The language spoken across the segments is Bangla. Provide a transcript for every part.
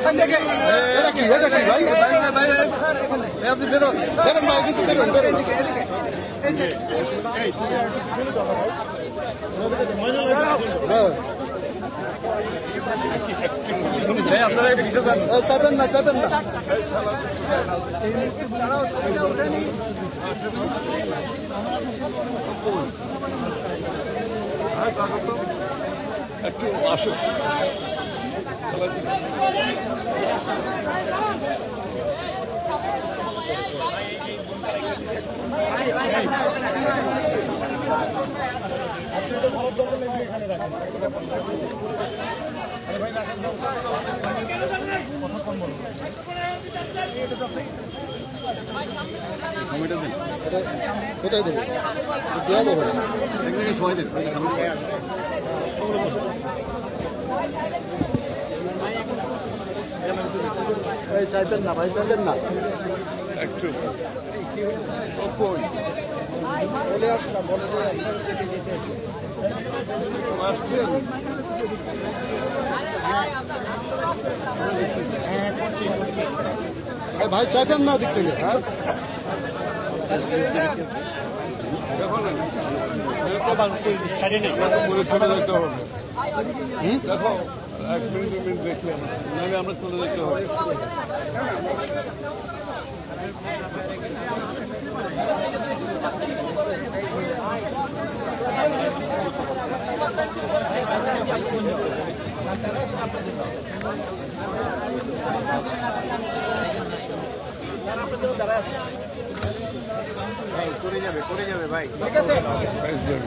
এটা কি ভাই? আপনি বেরোন ভাই, কিন্তু বেরোন। আপনারা চাপেন না। একটু আসুন। কোথায় দেবো? দেওয়া দেবো সময় দেন। ভাই চাইবেন না, একটু বলে আসলাম, বলে যে আসছেন। ভাই চাইবেন না দিক থেকে। দেখো না, বলে চলে যেতে হবে। দেখো 1 মিনিট 2 মিনিট দেখলে নাহলে আমরা চলে যেতে হবে। করে যাবে ভাই। ঠিক আছে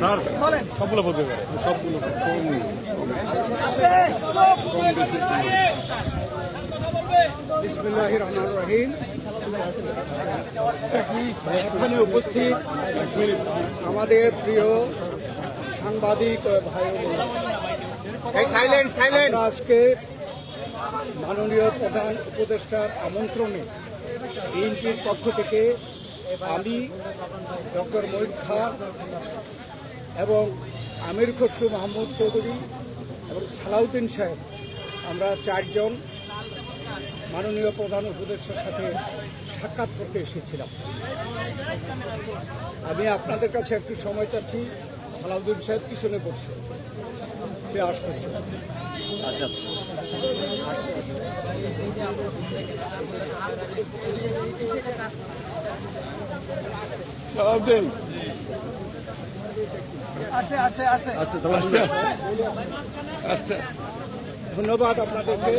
স্যার, বলেন। সবগুলো বলতে পারে, সবগুলো কম বেশি। বিসমিল্লাহির রহমানির রহিম। এখানে উপস্থিত আমাদের প্রিয় সাংবাদিক ভাই বোন, আজকে মাননীয় প্রধান উপদেষ্টার আমন্ত্রণে বিএনপির পক্ষ থেকে আমি, ডক্টর মঈন খান এবং আমির খসরু মাহমুদ চৌধুরী এবং সালাউদ্দিন সাহেব, আমরা 4 জন মাননীয় প্রধান উপদেষ্টার সাথে সাক্ষাৎ করতে এসেছিলাম। আমি আপনাদের কাছে একটু সময় চাচ্ছি। সালাউদ্দিন সাহেব পিছনে বসছে, সে আসতেছে। আচ্ছা, সালাউদ্দিন ধন্যবাদ আপনাদেরকে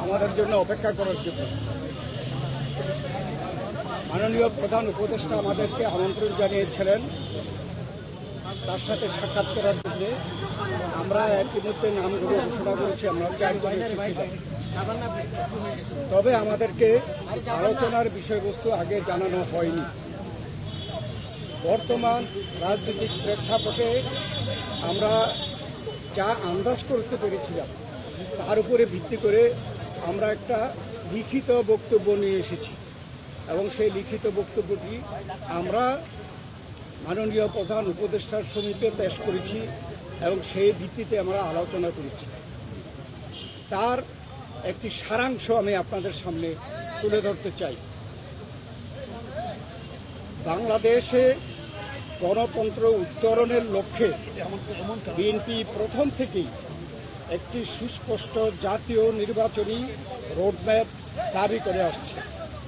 আমাদের জন্য অপেক্ষা করার জন্য। মাননীয় প্রধান উপদেষ্টা আমাদেরকে আমন্ত্রণ জানিয়েছিলেন তার সাথে সাক্ষাৎ করার জন্য। আমরা ইতিমধ্যে নামগুলো ঘোষণা করেছি, আমরা 4 জন এসেছিলাম। তবে আমাদেরকে আলোচনার বিষয়বস্তু আগে জানানো হয়নি। বর্তমান রাজনৈতিক প্রেক্ষাপটে আমরা যা আন্দাজ করতে পেরেছিলাম তার উপরে ভিত্তি করে আমরা একটা লিখিত বক্তব্য নিয়ে এসেছি এবং সেই লিখিত বক্তব্যটি আমরা মাননীয় প্রধান উপদেষ্টার সম্মুখে পেশ করেছি এবং সেই ভিত্তিতে আমরা আলোচনা করেছি। তার একটি সারাংশ আমি আপনাদের সামনে তুলে ধরতে চাই। বাংলাদেশে গণতন্ত্র উত্তরণের লক্ষ্যে বিএনপি প্রথম থেকেই একটি সুস্পষ্ট জাতীয় নির্বাচনী রোডম্যাপ দাবি করে আসছে।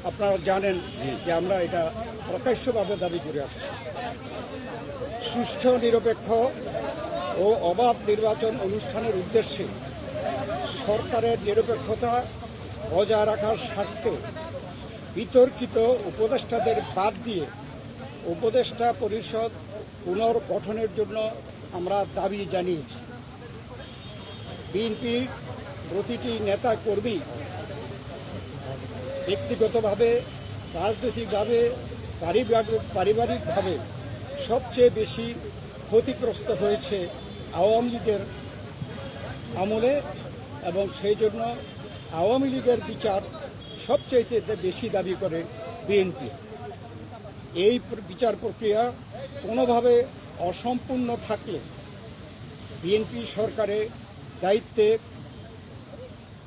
আপনারা জানেন যে আমরা এটা প্রকাশ্যভাবে দাবি করে আসছি। সুষ্ঠু, নিরপেক্ষ ও অবাধ নির্বাচন অনুষ্ঠানের উদ্দেশ্যে সরকারের নিরপেক্ষতা বজায় রাখার স্বার্থে বিতর্কিত উপদেষ্টাদের বাদ দিয়ে উপদেষ্টা পরিষদ পুনর্গঠনের জন্য আমরা দাবি জানিয়েছি। বিএনপির প্রতিটি নেতা কর্মী ব্যক্তিগতভাবে, রাজনৈতিকভাবে, পারিবারিকভাবে সবচেয়ে বেশি ক্ষতিগ্রস্ত হয়েছে আওয়ামী লীগের আমলে এবং সেই জন্য আওয়ামী লীগের বিচার সবচেয়ে বেশি দাবি করে বিএনপি। এই বিচার প্রক্রিয়া কোনোভাবে অসম্পূর্ণ থাকলে বিএনপি সরকারের দায়িত্বে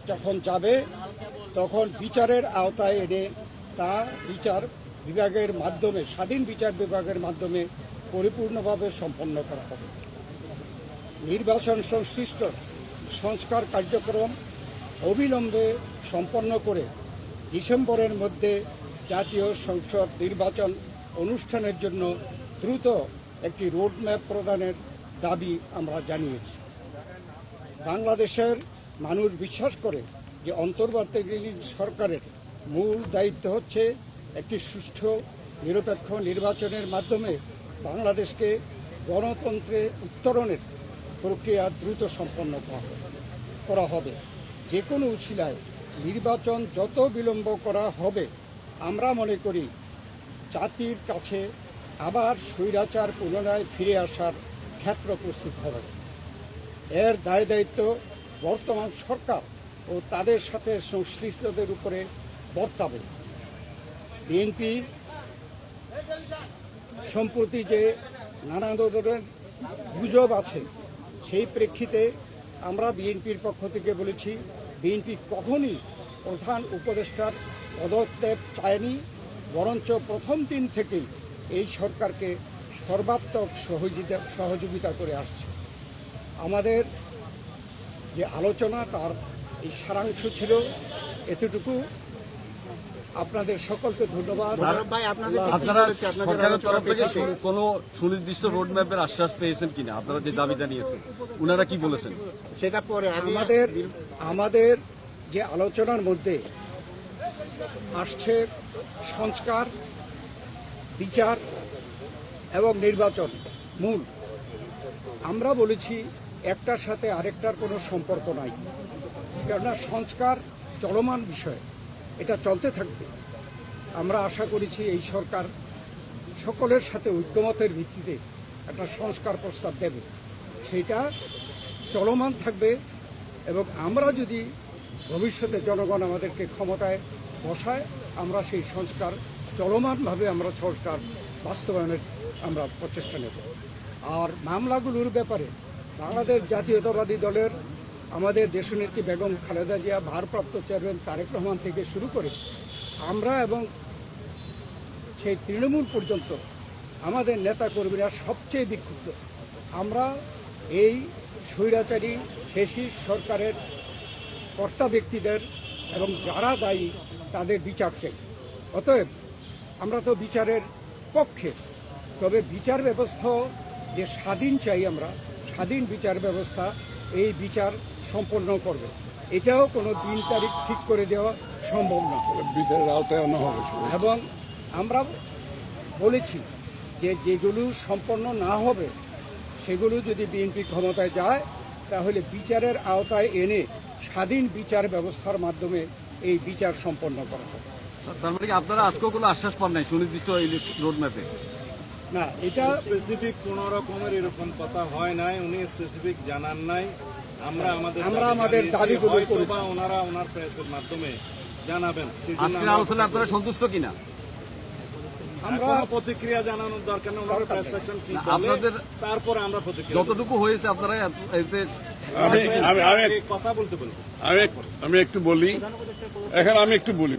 যখন যাবে তখন বিচারের আওতায় এনে তা বিচার বিভাগের মাধ্যমে, স্বাধীন বিচার বিভাগের মাধ্যমে পরিপূর্ণভাবে সম্পন্ন করা হবে। নির্বাচন সংশ্লিষ্ট সংস্কার কার্যক্রম অবিলম্বে সম্পন্ন করে ডিসেম্বরের মধ্যে জাতীয় সংসদ নির্বাচন অনুষ্ঠানের জন্য দ্রুত একটি রোডম্যাপ প্রদানের দাবি আমরা জানিয়েছি। বাংলাদেশের মানুষ বিশ্বাস করে যে অন্তর্বর্তীকালীন সরকারের মূল দায়িত্ব হচ্ছে একটি সুষ্ঠু নিরপেক্ষ নির্বাচনের মাধ্যমে বাংলাদেশকে গণতন্ত্রে উত্তরণের প্রক্রিয়া দ্রুত সম্পন্ন করা হবে। যে কোনো উছিলায় নির্বাচন যত বিলম্ব করা হবে, আমরা মনে করি জাতির কাছে আবার স্বৈরাচার পুনরায় ফিরে আসার ক্ষেত্র প্রস্তুত হবে। এর দায় দায়িত্ব বর্তমান সরকার ও তাদের সাথে সংশ্লিষ্টদের উপরে বর্তাবে। বিএনপি সম্প্রতি যে নানা ধরনের গুজব আছে, সেই প্রেক্ষিতে আমরা বিএনপির পক্ষ থেকে বলেছি, বিএনপি কখনই প্রধান উপদেষ্টার পদত্যাগ চায়নি, বরঞ্চ প্রথম দিন থেকেই এই সরকারকে সর্বাত্মক সহযোগিতা করে আসছে। আমাদের যে আলোচনা তার এই সারাংশ ছিল এতটুকু। আপনাদের সকলকে ধন্যবাদ। আপনারা সরকারের তরফ থেকে কোনো সুনির্দিষ্ট রোডম্যাপের আশ্বাস পেয়েছেন কিনা? আপনারা যে দাবি জানিয়েছেন, উনারা কি বলেছেন সেটা পরে? আমাদের যে আলোচনার মধ্যে আসছে সংস্কার, বিচার এবং নির্বাচন মূল। আমরা বলেছি একটার সাথে আরেকটার কোনো সম্পর্ক নাই, কেননা সংস্কার চলমান বিষয়, এটা চলতে থাকবে। আমরা আশা করেছি এই সরকার সকলের সাথে ঐক্যমতের ভিত্তিতে একটা সংস্কার প্রস্তাব দেবে, সেটা চলমান থাকবে। এবং আমরা যদি ভবিষ্যতে জনগণ আমাদেরকে ক্ষমতায় বসায়, আমরা সেই সংস্কার চলমানভাবে আমরা সংস্কার বাস্তবায়নের আমরা প্রচেষ্টা নেব। আর মামলাগুলোর ব্যাপারে বাংলাদেশ জাতীয়তাবাদী দলের আমাদের দেশনেত্রী বেগম খালেদা জিয়া, ভারপ্রাপ্ত চেয়ারম্যান তারেক রহমান থেকে শুরু করে আমরা এবং সেই তৃণমূল পর্যন্ত আমাদের নেতাকর্মীরা সবচেয়ে বিক্ষুব্ধ। আমরা এই স্বৈরাচারী ফ্যাসিস্ট সরকারের কর্তা ব্যক্তিদের এবং যারা দায়ী তাদের বিচার চাই। অতএব আমরা তো বিচারের পক্ষে, তবে বিচার ব্যবস্থা যে স্বাধীন চাই, আমরা স্বাধীন বিচার ব্যবস্থা এই বিচার সম্পন্ন করবে, এটাও কোনো দিন তারিখ ঠিক করে দেওয়া সম্ভব না, বিচারের আওতায় আনা হবে। এবং আমরা বলেছি যে যেগুলো সম্পন্ন না হবে সেগুলো যদি বিএনপি ক্ষমতায় যায়, তাহলে বিচারের আওতায় এনে স্বাধীন বিচার ব্যবস্থার মাধ্যমে এই বিচার সম্পন্ন করা হবে। তার মানে কি আপনারা আজকেও কোনো আশ্বাস পান নাই সুনির্দিষ্ট রোডম্যাপে? না, এটা স্পেসিফিক কোন রকমের এরকম কথা হয় নাই, উনি স্পেসিফিক জানান নাই। আমরা আমাদের দাবিগুলো করেছি, বা ওনারা ওনার প্রেসের মাধ্যমে জানাবেন। আজকের আলোচনা আপনারা সন্তুষ্ট কিনা? আমরা প্রতিক্রিয়া জানানোর দরকার নেই, ওনার প্রেস সেকশন কি বলে আপনাদের তারপরে আমরা প্রতিক্রিয়া যতটুকু হয়েছে আপনারা এতে আমি কথা বলতে বলবো। আমি একটু বলি, এখন আমি একটু বলি।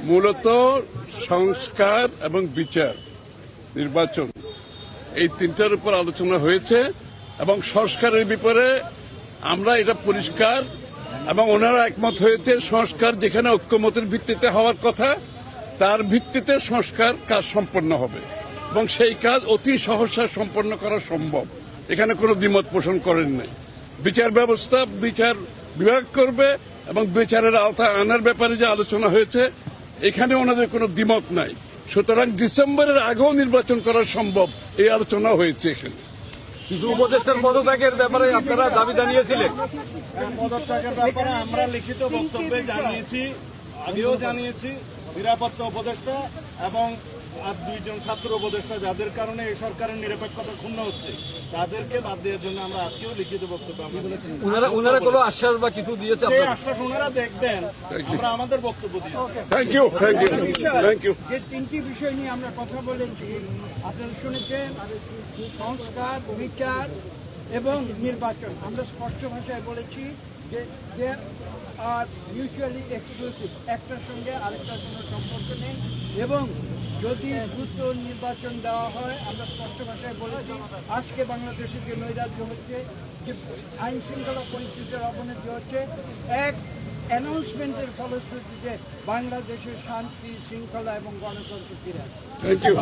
মূলত সংস্কার এবং বিচার, নির্বাচন, এই তিনটার উপর আলোচনা হয়েছে এবং সংস্কারের ব্যাপারে আমরা এটা পরিষ্কার এবং ওনারা একমত হয়েছে। সংস্কার যেখানে ঐক্যমতের ভিত্তিতে হওয়ার কথা, তার ভিত্তিতে সংস্কার কাজ সম্পন্ন হবে এবং সেই কাজ অতি সহসা সম্পন্ন করা সম্ভব। এখানে কোনো দ্বিমত পোষণ করেন নাই। বিচার ব্যবস্থা বিচার বিভাগ করবে এবং বিচারের আওতায় আনার ব্যাপারে যে আলোচনা হয়েছে, এখানে ওনাদের কোনো দ্বিমত নাই। সুতরাং ডিসেম্বরের আগেও নির্বাচন করা সম্ভব, এই আলোচনা হয়েছে। এখানে কিছু উপদেষ্টার পদত্যাগের ব্যাপারে আপনারা দাবি জানিয়েছিলেন। পদত্যাগের ব্যাপারে আমরা লিখিত বক্তব্যে জানিয়েছি, আগেও জানিয়েছি। নিরাপত্তা উপদেষ্টা এবং আর দুইজন ছাত্র উপদেষ্টা, যাদের কারণে এই সরকারের নিরপেক্ষতা ক্ষুণ্ণ হচ্ছে, তাদেরকে বাদ দেওয়ার জন্য আমরা আজকেও লিখিত বক্তব্য উনারা কোনো আশ্বাস বা কিছু দিয়েছে? সেই আশ্বাস ওনারা দেখবেন, আমরা আমাদের বক্তব্য দিয়েছি। Thank you, thank you, thank you. যে তিনটি বিষয় নিয়ে আমরা কথা বলেছি, আপনারা শুনেছেন, সংস্কার, বিচার এবং নির্বাচন। আমরা স্পষ্ট ভাষায় বলেছি যে আর মিউচুয়ালি এক্সক্লুসিভ, একটার সঙ্গে আরেকটার কোনো সম্পর্ক নেই। এবং যদি দ্রুত নির্বাচন দেওয়া হয়, আমরা স্পষ্ট ভাষায় বলেছি, আজকে বাংলাদেশে যে নৈরাজ্য হচ্ছে, যে আইন শৃঙ্খলা পরিস্থিতির অবনতি হচ্ছে, এক অ্যানাউন্সমেন্টের ফলশ্রুতিতে বাংলাদেশের শান্তি শৃঙ্খলা এবং গণতন্ত্র ফিরে আসে। থ্যাংক ইউ,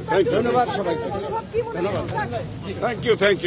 থ্যাংক ইউ, ধন্যবাদ সবাইকে। Thank you, thank you.